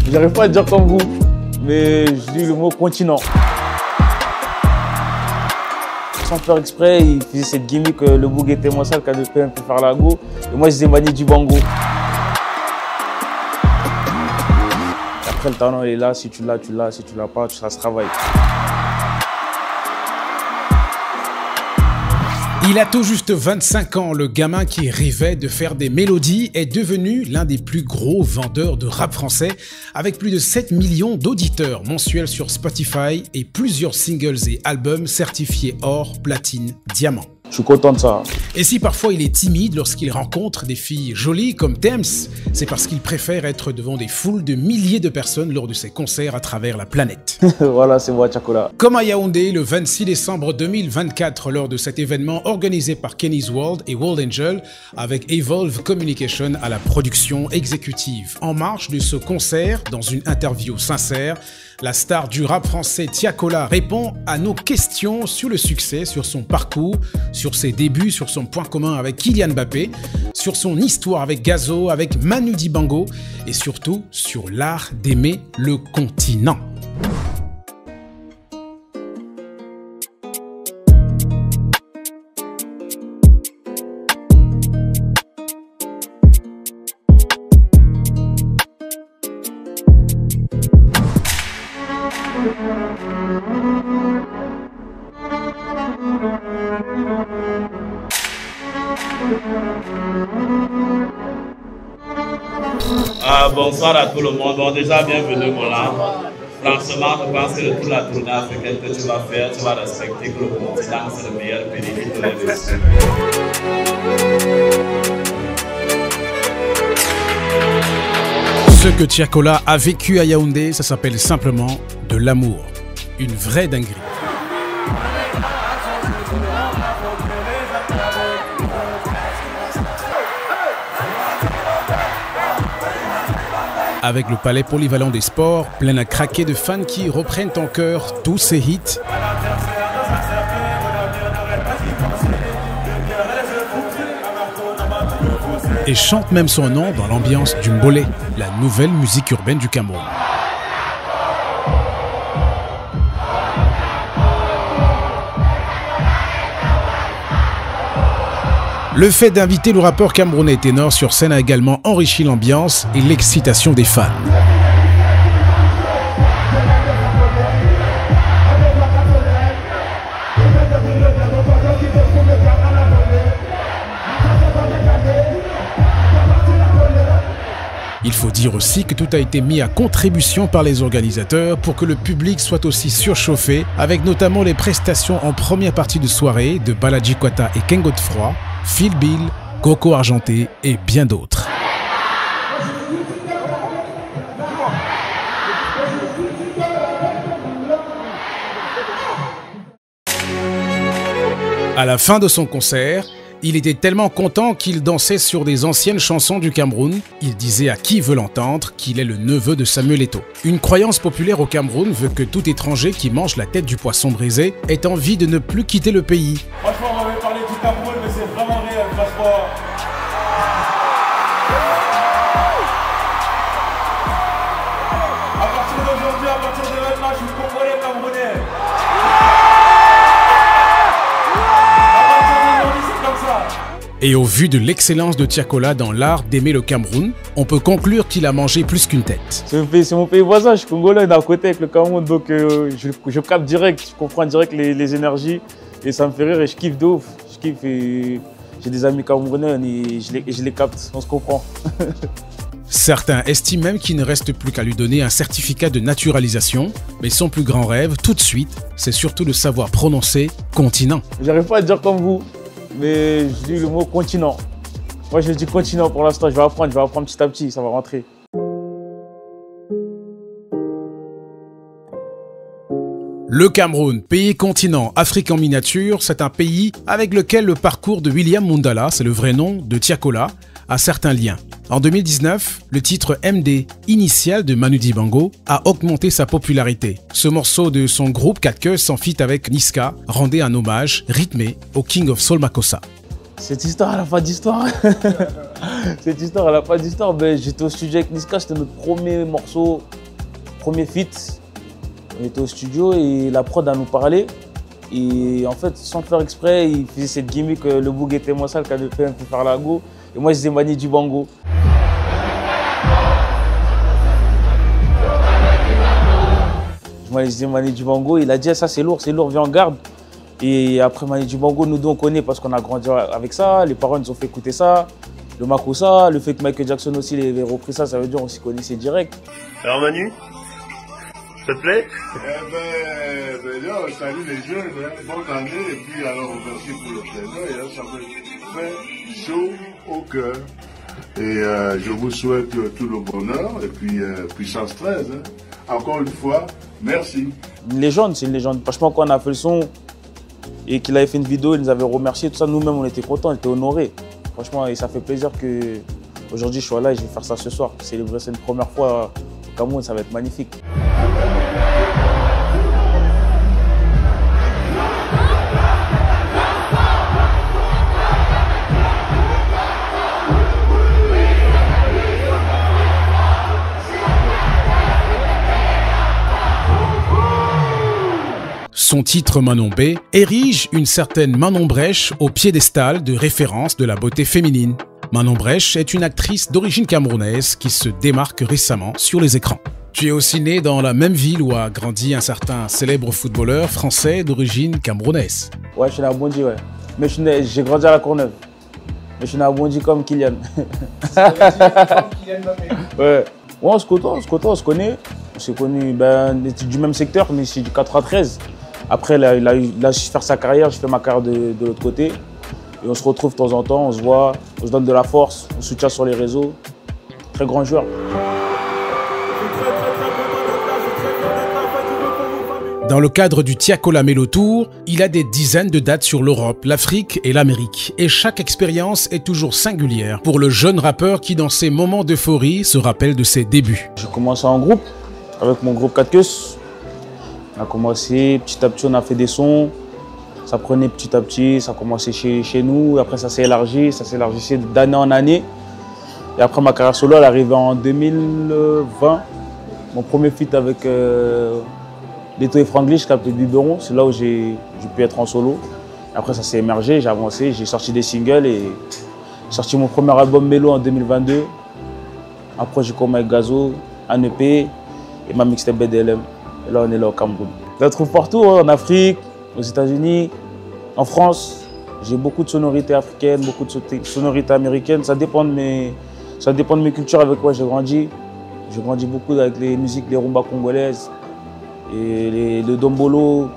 J'arrive pas à dire comme vous, mais je dis le mot continent. Sans faire exprès, il faisait cette gimmick, le boug était moins sale, KDP un peu faire la go. Et moi, je disais Mani Dibango. Après, le talent il est là, si tu l'as, tu l'as, si tu l'as pas, ça se travaille. Il a tout juste 25 ans, le gamin qui rêvait de faire des mélodies est devenu l'un des plus gros vendeurs de rap français avec plus de 7 millions d'auditeurs mensuels sur Spotify et plusieurs singles et albums certifiés or, platine, diamant. Je suis content de ça. Et si parfois il est timide lorsqu'il rencontre des filles jolies comme Thames, c'est parce qu'il préfère être devant des foules de milliers de personnes lors de ses concerts à travers la planète. Voilà, c'est moi, Tiakola. Comme à Yaoundé le 26 décembre 2024 lors de cet événement organisé par Kenny's World et World Angel avec Evolve Communication à la production exécutive. En marge de ce concert, dans une interview sincère, la star du rap français Tiakola répond à nos questions sur le succès, sur son parcours, sur ses débuts, sur son point commun avec Kylian Mbappé, sur son histoire avec Gazo, avec Manu Dibango et surtout sur l'art d'aimer le continent. Bonsoir à tout le monde. Bon, déjà, bienvenue, Mola. Franchement, je pense que de toute la tournée africaine que tu vas faire, tu vas respecter que le continent, c'est le meilleur pays qui te lève ici. Ce que Tiakola a vécu à Yaoundé, ça s'appelle simplement de l'amour. Une vraie dinguerie. Avec le palais polyvalent des sports, plein à craquer de fans qui reprennent en chœur tous ses hits. Et chantent même son nom dans l'ambiance du Mbolé, la nouvelle musique urbaine du Cameroun. Le fait d'inviter le rappeur camerounais Ténor sur scène a également enrichi l'ambiance et l'excitation des fans. Il faut dire aussi que tout a été mis à contribution par les organisateurs pour que le public soit aussi surchauffé, avec notamment les prestations en première partie de soirée de Balaji Kwata et Ken Godefroy, Phil Bill, Coco Argenté et bien d'autres. À la fin de son concert, il était tellement content qu'il dansait sur des anciennes chansons du Cameroun. Il disait à qui veut l'entendre qu'il est le neveu de Samuel Eto'o. Une croyance populaire au Cameroun veut que tout étranger qui mange la tête du poisson brisé ait envie de ne plus quitter le pays. Franchement, on m'avait parlé du Cameroun, mais c'est vraiment réel, franchement. À partir d'aujourd'hui, à partir de maintenant, je suis congolais camerounais. Et au vu de l'excellence de Tiakola dans l'art d'aimer le Cameroun, on peut conclure qu'il a mangé plus qu'une tête. C'est mon pays voisin, je suis congolais d'un côté avec le Cameroun, donc je capte direct, je comprends direct les énergies et ça me fait rire et je kiffe de ouf. Je kiffe et j'ai des amis camerounais et je les capte, on se comprend. Certains estiment même qu'il ne reste plus qu'à lui donner un certificat de naturalisation, mais son plus grand rêve, tout de suite, c'est surtout de savoir prononcer continent. J'arrive pas à dire comme vous, mais je dis le mot continent. Moi je dis continent pour l'instant, je vais apprendre petit à petit, ça va rentrer. Le Cameroun, pays continent, Afrique en miniature, c'est un pays avec lequel le parcours de William Mundala, c'est le vrai nom de Tiakola, a certains liens. En 2019, le titre MD, initial de Manu Dibango, a augmenté sa popularité. Ce morceau de son groupe 4 Queues en feat avec Niska rendait un hommage rythmé au King of Soul Makossa. Cette histoire, elle n'a pas d'histoire. Cette histoire, elle n'a pas d'histoire. Ben, j'étais au studio avec Niska, c'était notre premier morceau, premier feat. On était au studio et la prod a nous parlé. Et en fait, sans le faire exprès, il faisait cette gimmick, le boug était moi sale, qui avait fait un peu faire la go. Et moi, je disais Manu Dibango. Moi, je disais Manu Dibango. Il a dit, ça c'est lourd, viens en garde. Et après Manu Dibango, nous deux on connaît parce qu'on a grandi avec ça. Les parents nous ont fait écouter ça. Le Makossa, le fait que Michael Jackson aussi avait repris ça, ça veut dire qu'on s'y connaissait direct. Alors Manu, ça te plaît? Là, salut les jeunes, bonne année et puis alors merci pour le présent. Et là, ça me fait chaud au cœur. Et je vous souhaite tout le bonheur et puis puissance 13. Encore une fois, merci. Une légende, c'est une légende. Franchement, quand on a fait le son et qu'il avait fait une vidéo, il nous avait remercié, tout ça, nous-mêmes on était contents, on était honorés. Franchement, et ça fait plaisir qu'aujourd'hui je sois là et je vais faire ça ce soir. C'est une première fois au Cameroun, ça va être magnifique. Son titre Manon B érige une certaine Manon Brèche au piédestal de référence de la beauté féminine. Manon Brèche est une actrice d'origine camerounaise qui se démarque récemment sur les écrans. Tu es aussi né dans la même ville où a grandi un certain célèbre footballeur français d'origine camerounaise. Ouais, je suis né à Bondy, ouais. Mais j'ai grandi à la Courneuve. Mais je suis né à Bondy comme Kylian. Ouais. Ouais, on se côtoie, on se connaît. On s'est connus du même secteur, mais c'est du 93. Après, là, il a su faire sa carrière, je fais ma carrière de l'autre côté. Et on se retrouve de temps en temps, on se voit, on se donne de la force, on soutient sur les réseaux. Très grand joueur. Dans le cadre du Tiakola Melo Tour, il a des dizaines de dates sur l'Europe, l'Afrique et l'Amérique. Et chaque expérience est toujours singulière pour le jeune rappeur qui, dans ses moments d'euphorie, se rappelle de ses débuts. J'ai commencé en groupe, avec mon groupe 4 Queues. On a commencé, petit à petit on a fait des sons, ça prenait petit à petit, ça a commencé chez nous, après ça s'est élargissait d'année en année. Et après ma carrière solo, elle est arrivée en 2020, mon premier feat avec Leto et Franglish, qui a appelé Biberon, c'est là où j'ai pu être en solo. Et après ça s'est émergé, j'ai avancé, j'ai sorti des singles et j'ai sorti mon premier album Mélo en 2022. Après j'ai commencé avec Gazo, un EP et ma mixtape BDLM. Et là, on est là au Cameroun. Je la trouve partout, hein, en Afrique, aux États-Unis, en France. J'ai beaucoup de sonorités africaines, beaucoup de sonorités américaines. Ça dépend de mes cultures avec quoi j'ai grandi. J'ai grandi beaucoup avec les musiques, les rumbas congolaises et le dombolo.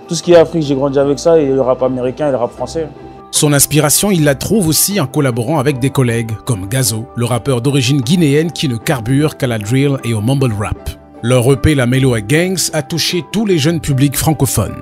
Tout ce qui est Afrique, j'ai grandi avec ça, et le rap américain et le rap français. Son inspiration, il la trouve aussi en collaborant avec des collègues, comme Gazo, le rappeur d'origine guinéenne qui ne carbure qu'à la drill et au mumble rap. Leur EP La Mélo Gangs a touché tous les jeunes publics francophones.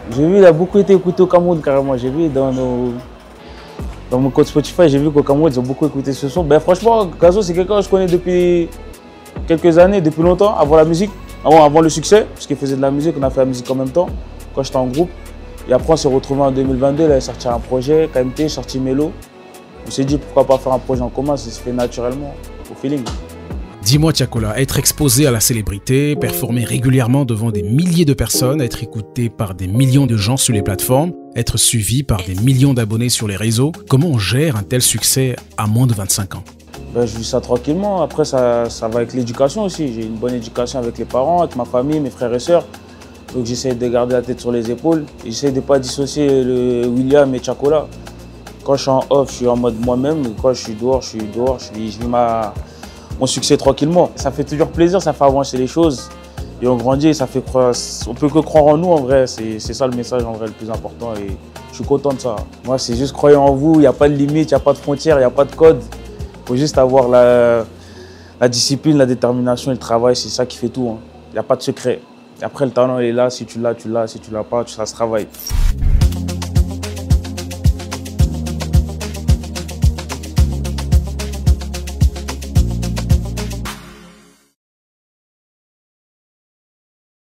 J'ai vu, il a beaucoup été écouté au Cameroun carrément. J'ai vu dans mon code Spotify, j'ai vu qu'au Cameroun, ils ont beaucoup écouté ce son. Ben, franchement, Gazo, c'est quelqu'un que je connais depuis quelques années, depuis longtemps, avant la musique, avant le succès, parce qu'il faisait de la musique, on a fait la musique en même temps, quand j'étais en groupe. Et après, on s'est retrouvés en 2022, il a sorti un projet, KMT, sorti Mélo. On s'est dit pourquoi pas faire un projet en commun, ça se fait naturellement, au feeling. Dis-moi Tiakola, être exposé à la célébrité, performer régulièrement devant des milliers de personnes, être écouté par des millions de gens sur les plateformes, être suivi par des millions d'abonnés sur les réseaux, comment on gère un tel succès à moins de 25 ans? Ben, je vis ça tranquillement, après ça va avec l'éducation aussi. J'ai une bonne éducation avec les parents, avec ma famille, mes frères et sœurs. Donc j'essaie de garder la tête sur les épaules et j'essaie de ne pas dissocier le William et Tiakola. Quand je suis en off, je suis en mode moi-même, quand je suis dehors, je vis mon succès tranquillement. Ça fait toujours plaisir, ça fait avancer les choses. Et on grandit, ça fait croire, on peut que croire en nous en vrai, c'est ça le message en vrai le plus important et je suis content de ça. Moi c'est juste croire en vous, il n'y a pas de limite, il n'y a pas de frontières, il n'y a pas de code. Il faut juste avoir la discipline, la détermination et le travail, c'est ça qui fait tout. Il n'y a pas de secret. Et après le talent il est là, si tu l'as, tu l'as, si tu l'as pas, ça se travaille.